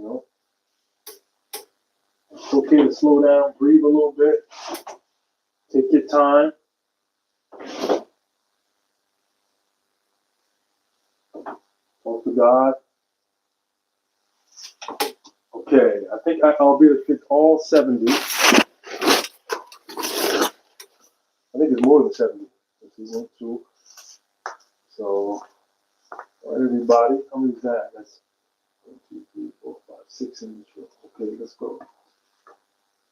It's okay to slow down, breathe a little bit, take your time. Talk to God. Okay, I think I'll be able to fit all 70. I think it's more than 70. If you want to. So, everybody, how many is that? That's 1, 2, 3, 4, 5, 6 in this room. Okay, let's go.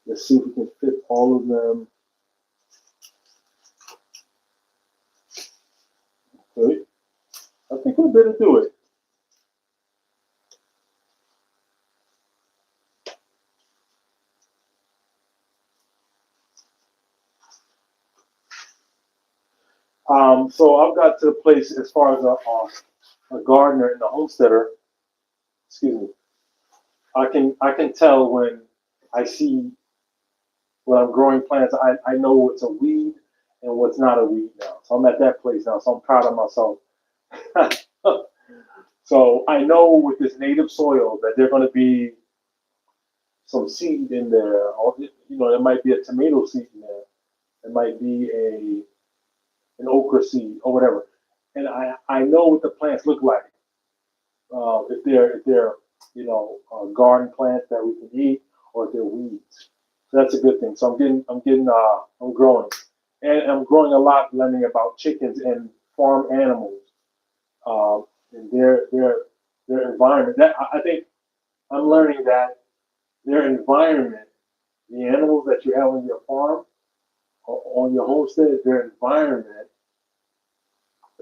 Let's see if we can fit all of them. Okay, I think we better do it. So I've got to the place as far as a gardener and a homesteader. Excuse me. I can tell when I see when I'm growing plants. I know what's a weed and what's not a weed now. So I'm at that place now. So I'm proud of myself. So I know with this native soil that there are going to be some seed in there, or there might be a tomato seed in there. There might be an okra seed or whatever. And I know what the plants look like. If they're garden plants that we can eat, or if they're weeds. So that's a good thing. So I'm growing, and I'm growing a lot, learning about chickens and farm animals, and their environment. That I think I'm learning that their environment, the animals that you have on your farm, or on your homestead, their environment,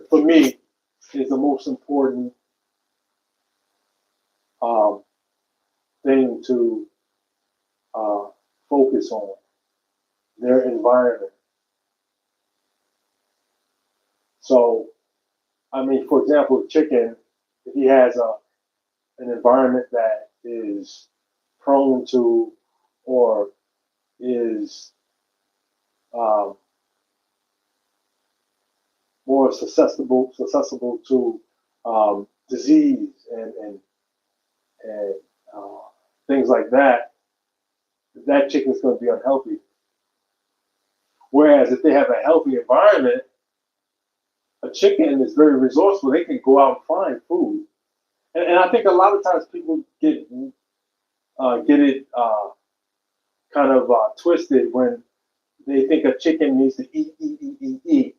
for me, is the most important um, thing to uh, focus on. Their environment. So, I mean, for example, chicken, if he has an environment that is prone to or is um, more susceptible to disease and uh, things like that, that chicken is going to be unhealthy. Whereas if they have a healthy environment, a chicken is very resourceful. They can go out and find food. And I think a lot of times people get it kind of twisted when they think a chicken needs to eat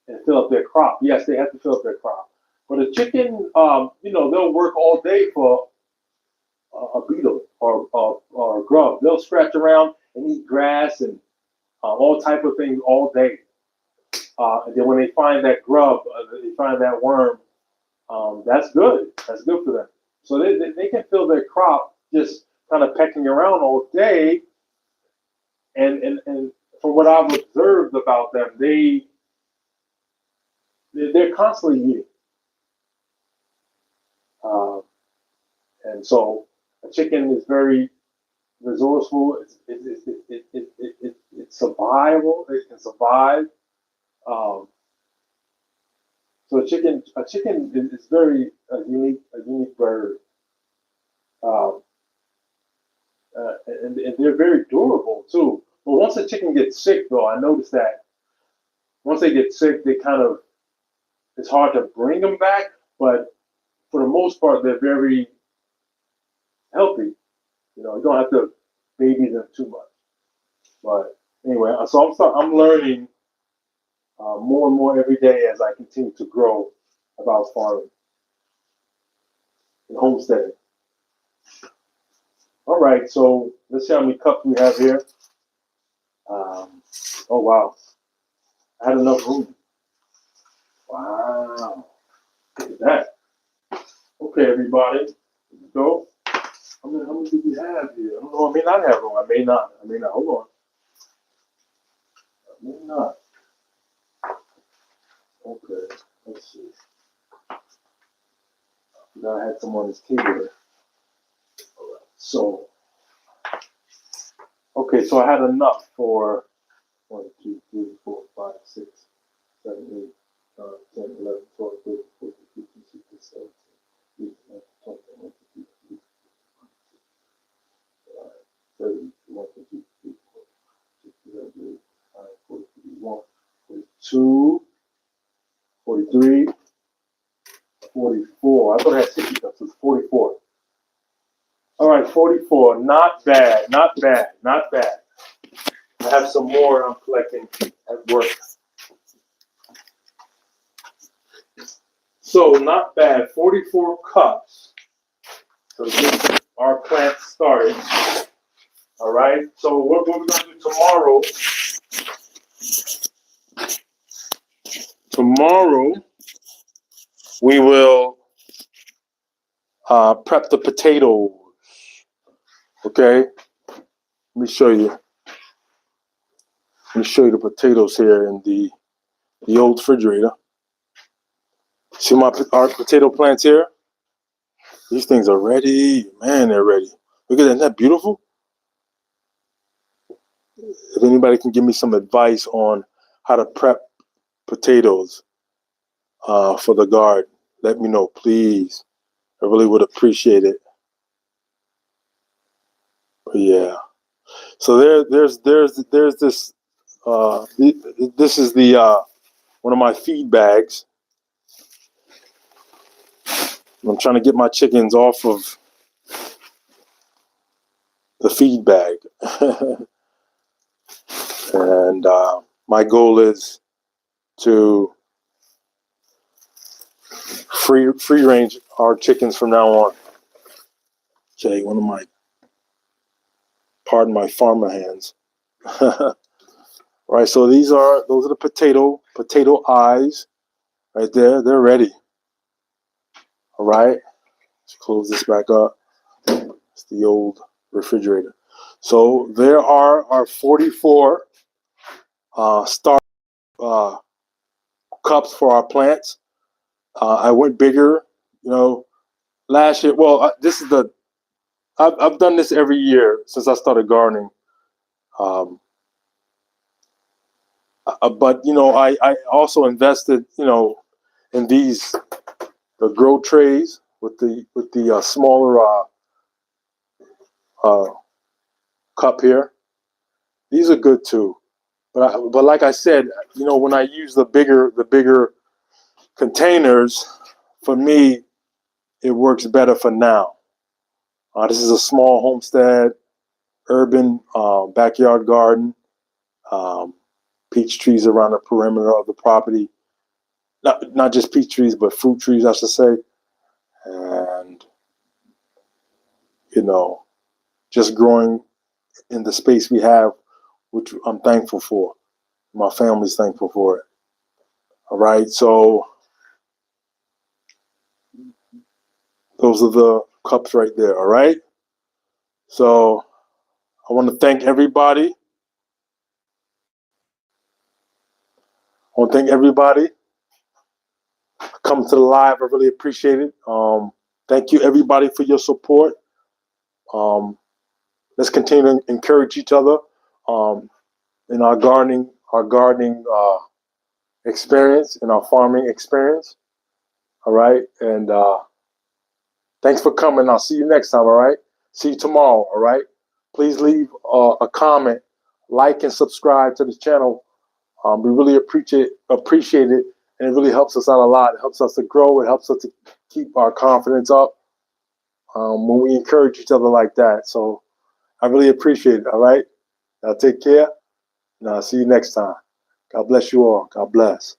and fill up their crop. Yes, they have to fill up their crop. But a chicken, they'll work all day for a beetle or a grub. They'll scratch around and eat grass and all type of things all day. And then when they find that grub, they find that worm, that's good. That's good for them. So they can fill their crop just kind of pecking around all day. And from what I've observed about them, they're constantly eating. Uh, and so a chicken is very resourceful. It's survival. It can survive. Um, so a chicken is very a unique bird. Um, and they're very durable too. But once a chicken gets sick, though, I noticed that once they get sick, they kind of it's hard to bring them back. But for the most part, they're very healthy. You don't have to baby them too much. But anyway, so I'm learning more and more every day as I continue to grow about farming and homesteading. All right, so let's see how many cups we have here. Oh wow, I had enough room. Wow, look at that. Okay, everybody, here we go. How many do we have here? I don't know. I may not have room. I may not. I may not. Hold on. I may not. Okay, let's see. Now I had some on this table here. All right. So, okay, so I had enough for 1, 2, 3, 4, 5, 6, 7, 8, 9, 10, 11, 12, 13, 14, 15, 16, 17, 18, 19, 20, 21, 22, 23, 24, 42, 43, 44. I thought I had 60 cups. It's 44. All right, 44. Not bad. Not bad. Not bad. I have some more I'm collecting at work. So not bad. 44 cups. So get our plant started. All right. So what we're going to do tomorrow? Tomorrow we will prep the potatoes. Okay. Let me show you. Let me show you the potatoes here in the old refrigerator. See our potato plants here? These things are ready. Man, they're ready. Look at that. Isn't that beautiful? If anybody can give me some advice on how to prep potatoes for the garden, let me know, please. I really would appreciate it. But yeah. So there's this. This is the one of my feed bags. I'm trying to get my chickens off of the feed bag, and my goal is to free range our chickens from now on. Okay, pardon my farmer hands. Right, so those are the potato eyes right there. They're ready. All right, let's close this back up. It's the old refrigerator. So there are our 44 star cups for our plants. I went bigger, last year. Well, I've done this every year since I started gardening. But I also invested, in the grow trays with the smaller cup here. These are good too. But like I said, when I use the bigger containers, for me, it works better for now. This is a small homestead, urban backyard garden. Peach trees around the perimeter of the property. Not just peach trees, but fruit trees, I should say. And, just growing in the space we have, which I'm thankful for. My family's thankful for it. All right, so those are the cups right there. All right, so I want to thank everybody. I want to thank everybody coming to the live. I really appreciate it. Thank you everybody for your support. Let's continue to encourage each other in our gardening experience, in our farming experience. All right, and thanks for coming. I'll see you next time. All right, see you tomorrow. All right, please leave a comment, like, and subscribe to the channel. We really appreciate it, and it really helps us out a lot. It helps us to grow. It helps us to keep our confidence up when we encourage each other like that. So I really appreciate it. All right, now take care, and I'll see you next time. God bless you all. God bless.